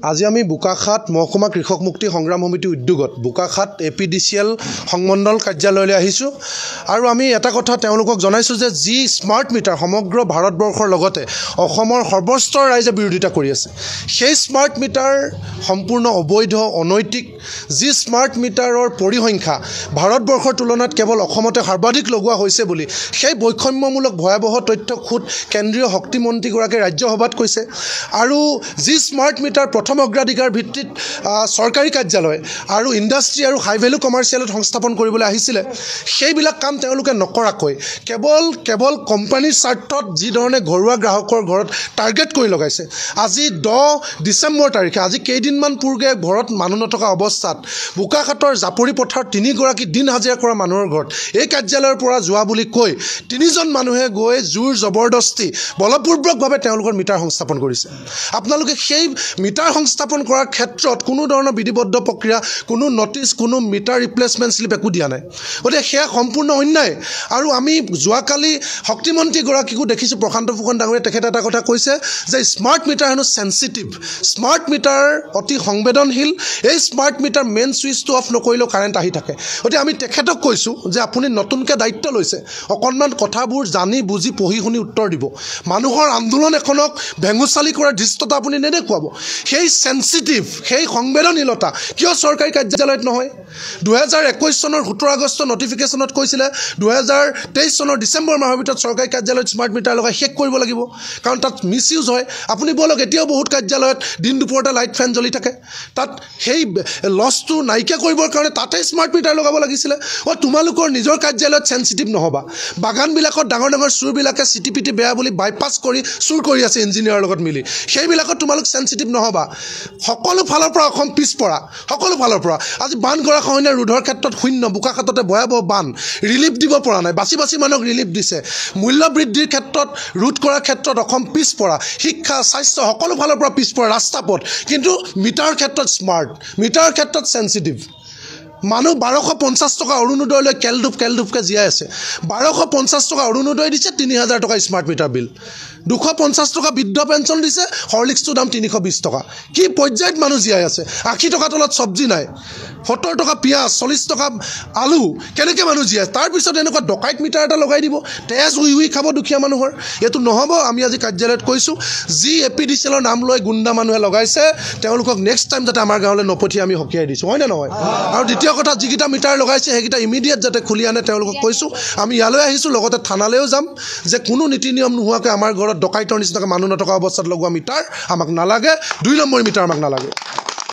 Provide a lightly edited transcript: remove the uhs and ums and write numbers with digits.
আজি আমি বোকাখাত মহকুমা কৃষক মুক্তি সংগ্ৰাম সমিতি উদ্যোগত বোকাখাত এপিডিচিএল সংমণ্ডল কাৰ্যালয়লৈ আহিছোঁ আৰু আমি এটা কথা তেওঁলোকক জনাইছোঁ যে যি স্মাৰ্ট মিটাৰ সমগ্ৰ ভাৰতবৰ্ষৰ লগতে অসমৰ সৰ্বস্তৰ ৰাইজে বিৰোধিতা কৰি আছে সেই স্মাৰ্ট মিটাৰ সম্পূৰ্ণ অবৈধ অনৈতিক যি স্মাৰ্ট মিটাৰৰ পৰিসংখ্যা ভাৰতবৰ্ষৰ তুলনাত কেৱল অসমতে সৰ্বাধিক লগোৱা হৈছে বুলি সেই বৈষম্যমূলক ভয়াবহ তথ্য খুদ কেন্দ্ৰীয় শক্তি মন্ত্ৰীগৰাকীয়ে ৰাজ্যসভাত কৈছে আৰু যি স্মাৰ্ট মিটাৰ প্ৰথম অগ্ৰাধিকাৰ ভিত্তিত চৰকাৰী কাৰ্যালয় আৰু ইণ্ডাষ্ট্ৰি আৰু হাই ভেলু কমাৰ্চিয়েলত সংস্থাপন কৰিবলৈ আহিছিলে সেইবিলাক কাম তেওঁলোকে নকৰাকৈ কেৱল কোম্পানীৰ স্বাৰ্থত যি ধৰণে ঘৰুৱা গ্ৰাহকৰ ঘৰত টাৰ্গেট কৰি লগাইছে আজি 10 ডিচেম্বৰ তাৰিখে আজি কেইদিনমান পূৰ্বে ঘৰত মানুহ নথকা অৱস্থাত বোকাখাতৰ জাপৰি পথাৰত 3 গৰাকী দিন হাজিৰা কৰা মানুহৰ ঘৰত এই কাৰ্যালয়ৰ পৰা যোৱা বুলি কৈ 3জন মানুহে গৈ জোৰ জবৰদস্তি বলপূৰ্বকভাৱে তেওঁলোকৰ মিটাৰ সংস্থাপন কৰিছে আপোনালোকে সেই মিটাৰ সংস্থাপন কৰাৰ ক্ষেত্ৰত কোনো ধৰণৰ বিধিবদ্ধ প্ৰক্ৰিয়া কোনো নটিচ কোনো মিটাৰ ৰিপ্লেচমেণ্ট স্লিপ একো দিয়া নাই গতিকে সেয়া সম্পূৰ্ণ অন্যায় আৰু আমি যোৱাকালি শক্তিমন্ত্ৰীগৰাকীকো দেখিছোঁ প্ৰশান্ত ফুকন ডাঙৰীয়া তেখেতে এটা কথা কৈছে যে স্মাৰ্ট মিটাৰ হেনো চেনচিটিভ স্মাৰ্ট মিটাৰ অতি সংবেদনশীল এই স্মাৰ্ট মিটাৰ মেইন ছুইচটো অফ নকৰিলেও কাৰেণ্ট আহি থাকে গতিকে আমি তেখেতক কৈছোঁ যে আপুনি নতুনকৈ দায়িত্ব লৈছে অকণমান কথাবোৰ জানি বুজি পঢ়ি শুনি উত্তৰ দিব মানুহৰ আন্দোলন এখনক ভেঙুচালি কৰাৰ ধৃষ্টতা আপুনি নেদেখুৱাব সেই সেন্সিটিভ সেই সংবেদনশীলতা কিয় চৰকাৰী কাৰ্যালয়ত নহয় 2021 চনৰ 17 আগষ্ট নটিফিকেশ্যনত কৈছিলে 2023 চনৰ ডিচেম্বৰ মাহৰ ভিতৰত চৰকাৰী কাৰ্যালয়ত স্মাৰ্ট মিটাৰ লগাই শেষ কৰিব লাগিব কাৰণ তাত মিছইউজ হয় আপুনি বলক এতিয়াও বহুত কাৰ্যালয়ত দিন দুপৰতে লাইট ফেন জ্বলি থাকে তাত সেই লছটো নাইকিয়া কৰিবৰ কাৰণে তাতে স্মাৰ্ট মিটাৰ লগাব লাগিছিলে তোমালোকৰ নিজৰ কাৰ্যালয়ত সেন্সিটিভ নহবা বাগানবিলাকত ডাঙৰ ডাঙৰ চুৰবিলাকে চিটিপিটি বেয়া বুলি বাইপাছ কৰি চুৰ কৰি আছে ইঞ্জিনিয়াৰৰ লগত মিলি সেইবিলাকত তোমালোক সেন্সিটিভ নহবা সকলো ফালৰ পৰা অসম পিছপৰা সকলো ফালৰ পৰা আজি বান গৰা খহনীয়া ৰোধৰ ক্ষেত্ৰত শূন্য বোকাখাততে ভয়াবহ বান ৰিলিফ দিব পৰা নাই বাচি মানুহক ৰিলিফ দিছে মূল্য বৃদ্ধিৰ ক্ষেত্ৰত ৰোধ কৰাৰ ক্ষেত্ৰত অসম পিছপৰা শিক্ষা স্বাস্থ্য সকলো ফালৰ পৰা পিছপৰা ৰাস্তা পথ কিন্তু মিটাৰৰ ক্ষেত্ৰত স্মাৰ্ট মিটাৰৰ ক্ষেত্ৰত সেন্সিটিভ মানুহ 1250 টকা অৰুণোদয়লৈ কেলধুপকে জীয়াই আছে 1250 টকা অৰুণোদয় দিছে 3000 টকা স্মাৰ্ট মিটাৰ বিল 250 টকা বৃদ্ধ পেঞ্চন দিছে হৰলিক্সটোৰ দাম 320 টকা কি পৰ্যায়ত মানুহ জীয়াই আছে 80 টকা তলত চব্জি নাই 70 টকা পিঁয়াজ 40 টকা আলু কেনেকৈ মানুহ জীয়াই তাৰপিছত এনেকুৱা ডকাইত মিটাৰ এটা লগাই দিব তেজ উই খাব দুখীয়া মানুহৰ এইটো নহ'ব আমি আজি কাৰ্যালয়ত কৈছোঁ যি এপিডিচিএলৰ নাম লৈ গুণ্ডা মানুহে লগাইছে তেওঁলোকক নেক্সট টাইম যাতে আমাৰ গাঁৱলৈ নপঠিয়াই আমি সকীয়াই দিছোঁ হয়নে নহয় আৰু দ্বিতীয় কথা যিকেইটা মিটাৰ লগাইছে সেইকেইটা ইমিডিয়েট যাতে খুলি আনে তেওঁলোকক কৈছোঁ আমি ইয়ালৈ আহিছোঁ লগতে থানালৈও যাম যে কোনো নীতি নিয়ম নোহোৱাকৈ আমাৰ ঘৰত ডকাইতৰ নিচিনাকৈ মানুহ নথকা অৱস্থাত লগোৱা মিটাৰ আমাক নালাগে 2 নম্বৰ মিটাৰ আমাক নালাগে